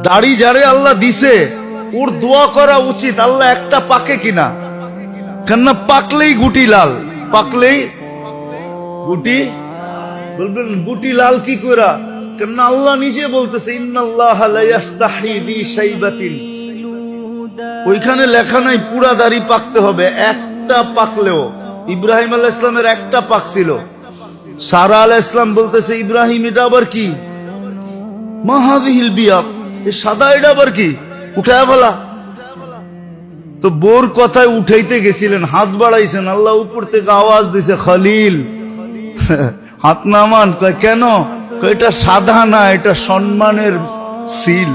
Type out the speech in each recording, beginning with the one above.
দাড়ি যারে আল্লাহ দিছে ওর দোয়া করা উচিত, আল্লাহ একটা পাকে কিনা, কেননা পাকলেই গুটি লাল, পাকলেই গুটি, বলবেন গুটি লাল কি করে, কেননা আল্লাহ নিজে বলতেছে ইন্নাল্লাহা লা ইস্তাহি বি শাইবাতিন, ওইখানে লেখা নাই পুরা দাড়ি পাকতে হবে, একটা পাকলেও। ইব্রাহিম আলাইহিস সালামের একটা পাক ছিল, সারা আলাইহিস সালাম বলতেছে ইব্রাহিম এটা আবার কি, মা হাযিহিল বিয়াদ, এই সাদা এটা আবার কি, উঠায় ফেলা। তো বোর কথায় উঠাইতে গেছিলেন, হাত বাড়াইছেন, আল্লাহ উপর থেকে আওয়াজ দিছে খলিল হাত নামান। কয় কেন? কয় এটা সাদা না, এটা সম্মানের সিল,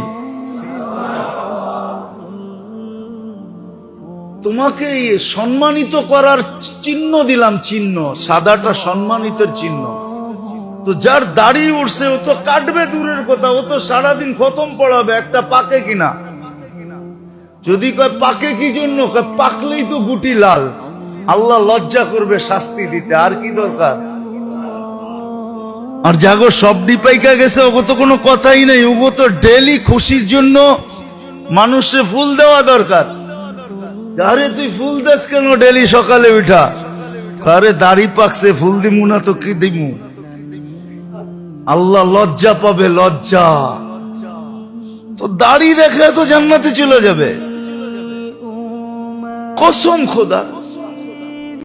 তোমাকে সম্মানিত করার চিহ্ন দিলাম, চিহ্ন সাদাটা সম্মানিতের চিহ্ন। তো যার দাড়ি উঠছে ও তো কাটবে দূরের কথা, ও তো সারাদিন খতম পড়াবে, একটা পাকে কিনা। যদি কয় পাকে কি জন্য, কয় পাকলেই তো গুটি লাল, আল্লাহ লজ্জা করবে শাস্তি দিতে, আর কি দরকার। আর জাগো সব ডিপাইকা গেছে, ওগো তো কোনো কথাই নেই, ওগো তো ডেলি খুশির জন্য মানুষে ফুল দেওয়া দরকার। আরে তুই ফুল দেস কেন ডেলি সকালে উঠা, আরে দাড়ি পাকছে ফুল দিমু না তো কি দিমু, আল্লাহ লজ্জা পাবে, লজ্জা। তো দাড়ি দেখে তো জান্নাতে চলে যাবে, কসম খোদা।